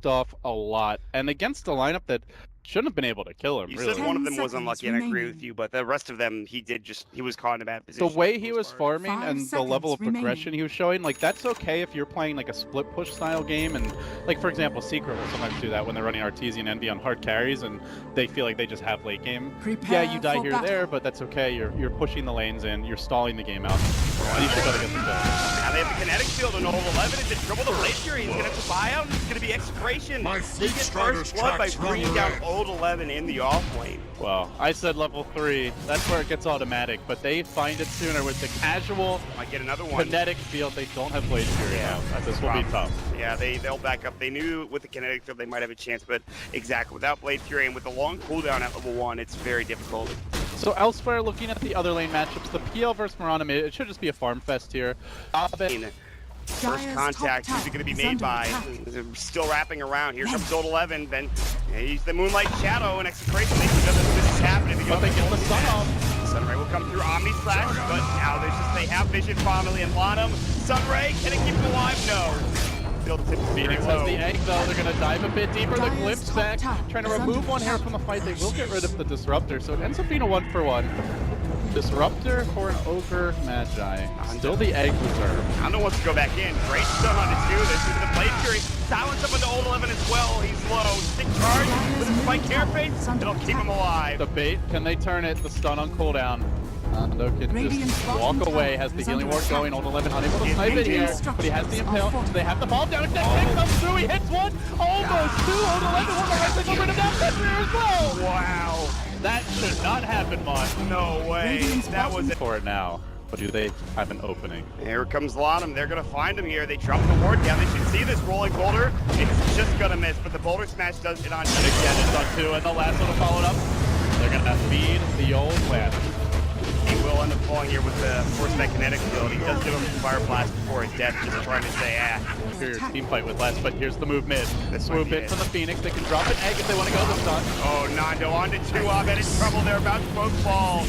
popped off a lot, and against a lineup that shouldn't have been able to kill him, You really. said one of them 10 was unlucky, and I agree with you, but the rest of them, he was caught in a bad position. The way for the he most was part. farming 5 and the level of seconds progression he was showing, like, that's okay if you're playing like a split push style game, and like, for example, Secret will sometimes do that when they're running Artesian Envy on hard carries and they feel like they just have late game. Prepare Yeah, you die for here battle. there, but that's okay. You're pushing the lanes in, you're stalling the game out. You just gotta get the kill. Now they have the kinetic field on old 11. It's in trouble. The Blade Fury. He's gonna have to buy out, and it's gonna be Execration. My They fleet get striders first blood by tracks bringing run down red. old 11 in the off lane. Well, I said level 3. That's where it gets automatic, but they find it sooner with the casual Might get another one. kinetic field. They don't have Blade Fury Yeah, now. that's This the will be problem. tough. Yeah, they'll back up. They knew with the kinetic field they might have a chance, but exactly without Blade Fury and with the long cooldown at level 1, it's very difficult. So elsewhere, looking at the other lane matchups, the PL versus Mirana, it should just be a farm fest here. First Dire's contact, top who's it going to be is made under by? attack. They're still wrapping around. Here comes Old 11. Then he's the Moonlight Shadow and Execration. They know that this is happening. But they get the stun off. Sunray will come through Omni Slash, but now they have Vision finally and on him. Sunray, can it keep him alive? No. Still tipped very Phoenix has low. the egg though, they're gonna dive a bit deeper, the Dire's glimpse top back, tower trying to is remove under one hair attack. from the fight. They will get rid of the Disruptor, so it ends up being a 1-for-1. Disruptor for an Ogre Magi. Still the egg reserve. Nando wants to go back in. Great stun on the 2. This is the Blade Fury. Silence up into Old 11 as well. He's low. Stick charge with his spike carapace. It'll keep him alive. The bait, can they turn it? The stun on cooldown. Nando can Radiant's just bottom walk away, tower has the is healing under ward attack. going. Old 11 unable to snipe it here, Radiant's but he has the structures impale. are They have the ball down. If that kick comes through, he hits one. Almost two. Old 11 on the right side, over to down Fenrir as well. Wow. That should not happen, Mon. No way. Radiant's That was it. For it now. But do they have an opening? Here comes Lanham. They're going to find him here. They drop the ward down. They should see this rolling boulder. It's just going to miss, but the boulder smash does hit on. And again, it's on 2, and the last one to follow it up. They're gonna feed the old lad. He will end up falling here with the force that kinetic field. He does give him some fire blast before his death, just trying to say, Superior team fight with less, but here's the move mid. This might Swoop be in it. from the Phoenix. They can drop an egg if they want to go this time. Oh, Nando on to 2. Abed in trouble. They're about to both fall.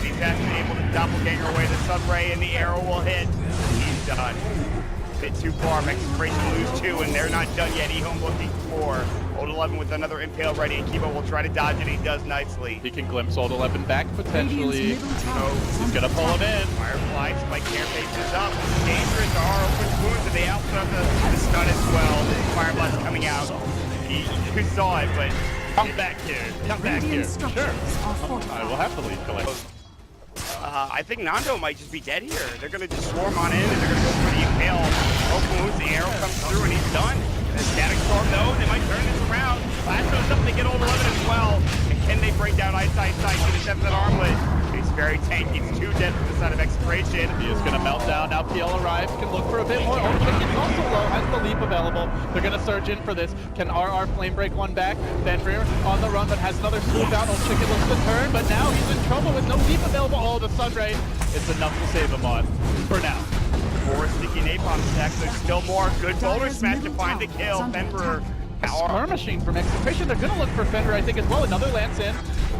He's actually able to doppelganger away the Sunray, and the arrow will hit. He's done. Bit too far. Execration lose 2, and they're not done yet. EHOME looking for Old 11 with another impale ready, and Kibo will try to dodge it. He does nicely. He can glimpse Old 11 back potentially. Radiant's middle tower is He's under gonna pull him attack. in. Firefly, spike carapace is up. Dangerous. There are open wounds, and they also have the stun as well. The fire blast coming out. You saw it, but come back here. Come back here. Radiant structures are I fortified. will have to lead collect. I think Nando might just be dead here. They're going to just swarm on in, and they're going to go for the impale. Open wounds, the arrow comes through, and he's done. The static storm, though, they might turn this around. Flash goes up, they get Old 11 as well. And can they break down Ice? Get a 7 armlet. He's very tanky. He's 2 dead from the side of Execration. He is gonna melt down. Now PL arrives, can look for a bit more. Oh, Chicken's also low, has the leap available. They're gonna surge in for this. Can RR flame break one back? Fenrir on the run, but has another swoop out. Old Chicken looks to turn, but now he's in trouble with no leap available. Oh, the Sunray. It's enough to save him on, for now. 4 sticky napalm stacks. There's still more. Good boulder Dire's smash to middle find the tower kill. is under Fenrir. attack. Star machine from Execration. They're gonna look for Fenrir, I think, as well. Another lance in.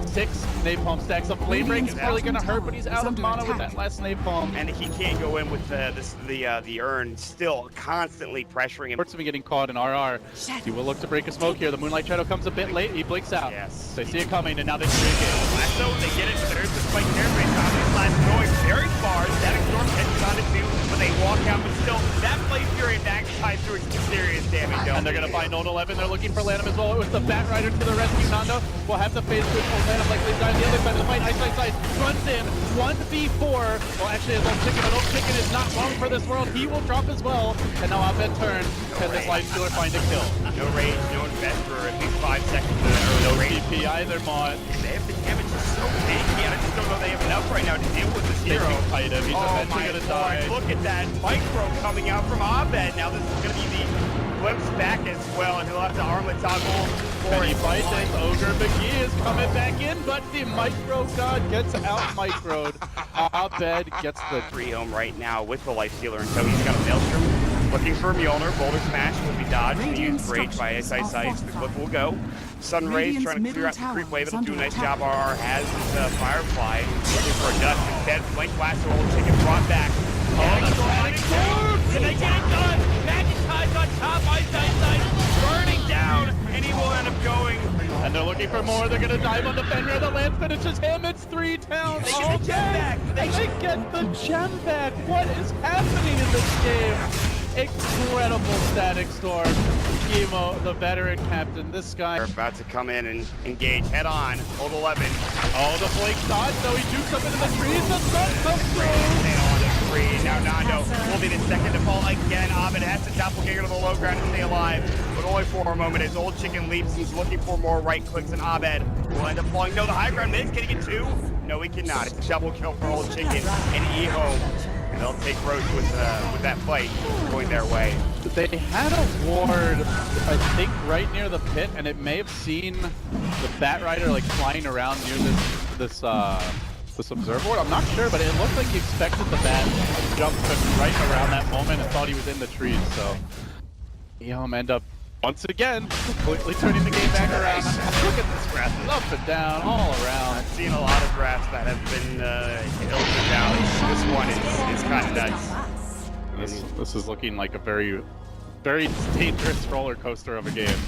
6 napalm stacks. A flame break is really gonna hurt, but he's out of mana with that last napalm. And he can't go in with the urn. Still constantly pressuring him. Hurts him getting caught in RR. He will look to break a smoke here. The Moonlight Shadow comes a bit late. He blinks out. Yes. They see it coming, and now they break it. Lasso, they get it, but there's the spike carapace. Omni Slash going very far. Static Storm catches on it too, but they walk out. But still, that Blade Fury magnifies through some serious damage. And they're gonna find Old 11. They're looking for Lanham as well. It was the Bat Rider to the rescue. Nando will have to face with Old Lanham likely to die on the other side of the fight. Ice. Runs in. 1v4. Well, actually, his Old Chicken, but Old Chicken is not long for this world. He will drop as well. And now Abed turns. Can this Life Stealer find a kill? No rage, no invest for at least 5 seconds. Or No rage. CP either, Mon. They have the damage is so tanky, and I just don't know they have enough right now to deal with this They hero. can fight him. He's Oh eventually my gonna lord, die. look at that micro coming out from Abed. Now this is going to be the glimpse back as well, and he'll have to armlet toggle for Penny it. fights and Ogre McGee is coming back in, but the Micro God gets out microed. Abed gets the 3 home right now with the Life Stealer, and so he's got a Maelstrom. Looking for Mjolnir. Boulder Smash will be dodged and used Rage by Ice. The clip will go. Sun Rays trying to clear out the creep wave. It'll do a nice job. RR has his Firefly. Looking for a dust instead. Blink Blast will take it brought back. Oh, the Sonic Storm! Can they get it done? Magic Tide's on top. Ice. Burning down. looking for more. They're gonna dive on the Fenrir. The Lance finishes him. It's 3 towns. They get the gem back. They get the gem back. What is happening in this game? Incredible static storm. Emo, the veteran captain. This guy. They're about to come in and engage head on. Hold 11. Oh, the Blake dodge. No, he jukes up into the trees. The sun comes through. On the tree. Now Nando will be the second to fall again. Abed has to doppelganger to the low ground to stay alive, but only for a moment. His old chicken leaps. He's looking for more right clicks, and Abed will end up falling. No, the high ground mid. Can he get 2? No, he cannot. It's a double kill for old chicken and EHOME. And they'll take Roach with that fight going their way. They had a ward, I think, right near the pit, and it may have seen the Bat Rider like flying around near this observer ward. I'm not sure, but it looked like he expected the bat to jump right around that moment and thought he was in the trees. So EHOME end up once again completely turning the game back around. Look at this grass, up and down, all around. I've seen a lot of graphs that have been hills and valleys. This one is kind of nuts. This is looking like a very, very dangerous roller coaster of a game.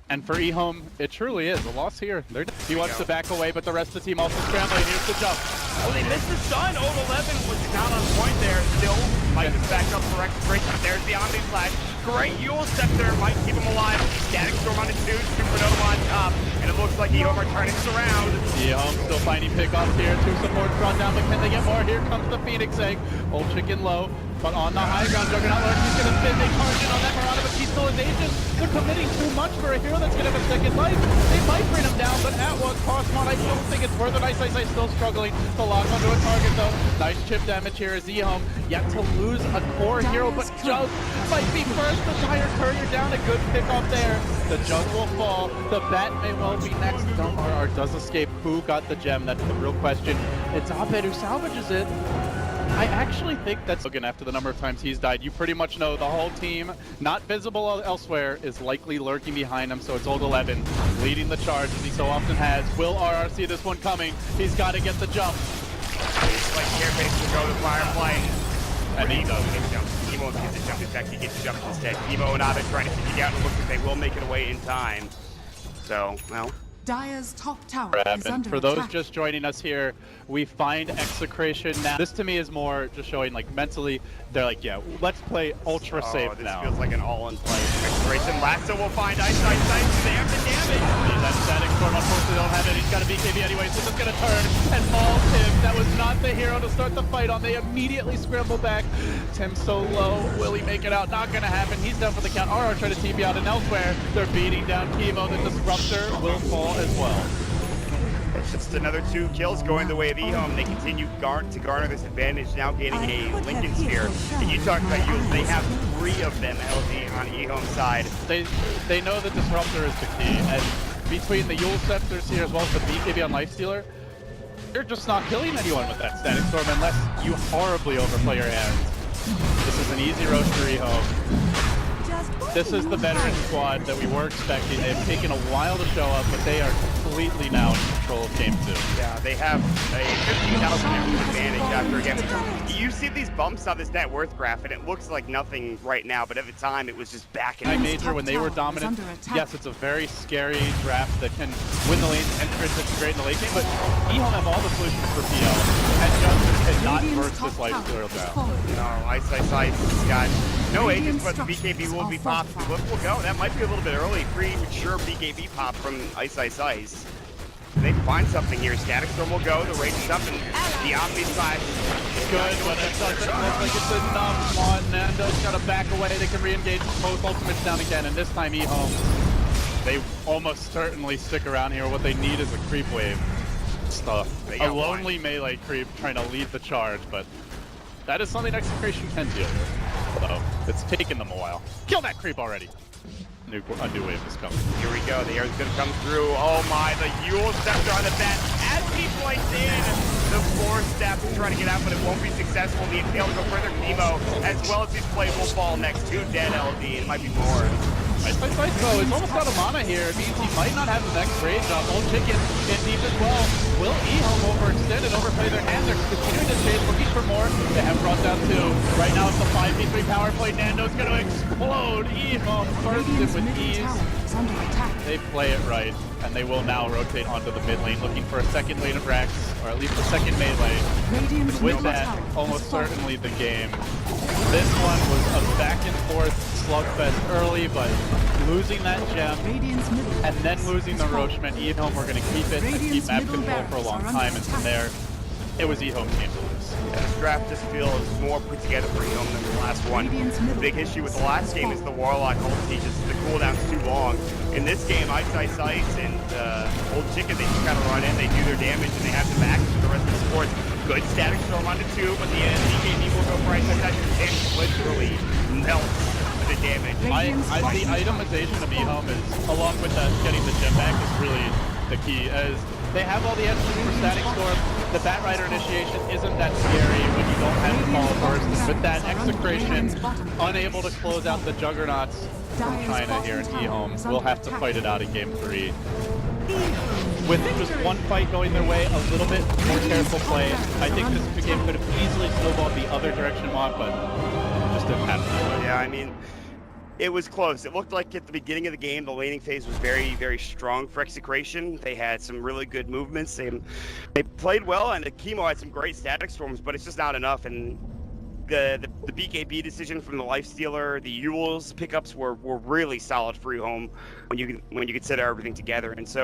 And for EHOME, it truly is. A loss here. He wants to back away, but the rest of the team also scrambling. Here's the jump. Oh, they missed the stun. Old 11 was not on point there. Still, Mike is back up for Execration. There's the Omni Flash. Great Yule Scepter might keep him alive. Static Storm on the 2, Supernova on top. And it looks like EHOME are turning this around. EHOME still finding pickoffs here. 2 supports drawn down, but can they get more? Here comes the Phoenix egg. Old chicken low. But on the high ground, Juggernaut Lurk, he's going to spin a target on that Marauder, but he's still in danger. They're committing too much for a hero that's going to have a second life. They might bring him down, but at what cost? I don't think it's worth it. Ice still struggling to lock onto a target, though. Nice chip damage here as EHOME yet to lose a core hero, but Jug might be first. The Dire Courier down, a good pick off there. The Jug will fall. The Bat may well be next. RR does escape. Who got the gem? That's the real question. It's Abed who salvages it. I actually think that's looking after the number of times he's died. You pretty much know the whole team, not visible elsewhere, is likely lurking behind him. So it's Old 11 leading the charge as he so often has. Will RR see this one coming? He's got to get the jump. It's like Carefix will go to Firefly. And he doesn't get the jump. He won't get the jump. In fact, he gets the jump instead. Emo and Abed trying to figure out, and it looks like they will make it away in time. So, well. Dire's top tower is under for those attack. just joining us here, we find Execration now. This to me is more just showing like mentally, they're like, yeah, let's play ultra safe this now. Feels like an all-in play. Execration, Lasso will find Ice. They have the damage. That static storm, unfortunately, don't have it. He's got a BKB anyway, so just gonna turn and maul Tim. That was not the hero to start the fight on. They immediately scramble back. Tim's so low. Will he make it out? Not gonna happen. He's down for the count. RR trying to TP out, and elsewhere, they're beating down Chemo. The Disruptor will fall as well. It's just another 2 kills going the way of EHOME. They continue to garner this advantage, now gaining a Lincoln Sphere. And you talked about Yules, they have 3 of them LG on EHOME's side. They know the Disruptor is the key, and between the Yule Scepters here as well as the BKB on Lifestealer, you're just not killing anyone with that Static Storm unless you horribly overplay your hands. This is an easy road for EHOME. This is the veteran squad that we were expecting. They've taken a while to show up, but they are completely now in control of Game 2. Yeah, they have a 15,000 advantage after a game. You see these bumps on this net worth graph, and it looks like nothing right now, but at the time it was just back and High Major, when they were dominant, yes, it's a very scary draft that can win the lane, enter into great in the late game, but EHOME have all the solutions for PL, and just cannot burst this Lifestealer down. No, Ice has got no agents, but the BKB will be popped. Look, we'll go. That might be a little bit early. Premature BKB pop from Ice. They find something here. Static Storm will go. The Rage is up, and the Omni Flash. Good, but it doesn't look like it's enough. One, Nando's got to back away. They can re-engage both ultimates down again, and this time EHOME, they almost certainly stick around here. What they need is a creep wave. Stuff. A lonely melee creep trying to lead the charge, but that is something Execration can deal with. So it's taken them a while. Kill that creep already. A new wave is coming. Here we go. The air is going to come through. Oh my, the Yule Scepter on the bat. As he points in, the 4 step to try to get out, but it won't be successful. The Impale will go further. Chemo, as well as his play, will fall next. 2 dead LD. It might be more. Ice though is almost out of mana here. It means he might not have the next rage up. Old Chicken in deep as well. Will EHOME overextend and overplay their hand? They're continuing to chase, looking for more. They have brought down 2. Right now it's the 5v3 power play. Nando's going to explode. EHOME bursts it with ease. they play it right, and they will now rotate onto the mid lane, looking for a second lane of Rax, or at least a second melee. Radiant's With middle that, tower is almost falling. certainly the game. This one was a back and forth slugfest early, but losing that gem, Radiant's middle and then tower losing is the falling. Roachman, EHOME were going to keep it and keep Radiant's map middle control for a barracks long are under time, and from there, it was EHOME's game to lose. Yeah, this draft just feels more put together for EHOME than the last one. Radiant's The middle big issue with the barracks last game is the falling. Warlock ulti, just the cooldown's too long. In this game, Ice, and Old Chicken, they just kind of run in, they do their damage, and they have the back for the rest of the supports. Good static storm onto 2, but the BKB will go for Ice, and literally melts the damage. The itemization of EHOME is, along with that, getting the gem back is really the key, as they have all the engines for static storm. The Batrider initiation isn't that scary when you don't have the follow burst. With that execration, unable to close out the juggernauts from China here in EHOME, we'll have to fight it out in game 3. With just one fight going their way, a little bit more careful play, I think this game could have easily snowballed the other direction, but just didn't happen. Yeah, I mean, it was close. It looked like at the beginning of the game, the laning phase was very, very strong for Execration. They had some really good movements. They played well, and the Chemo had some great static storms, but it's just not enough. And the BKB decision from the Lifestealer, the Yule's pickups were really solid for EHOME when you consider everything together. And so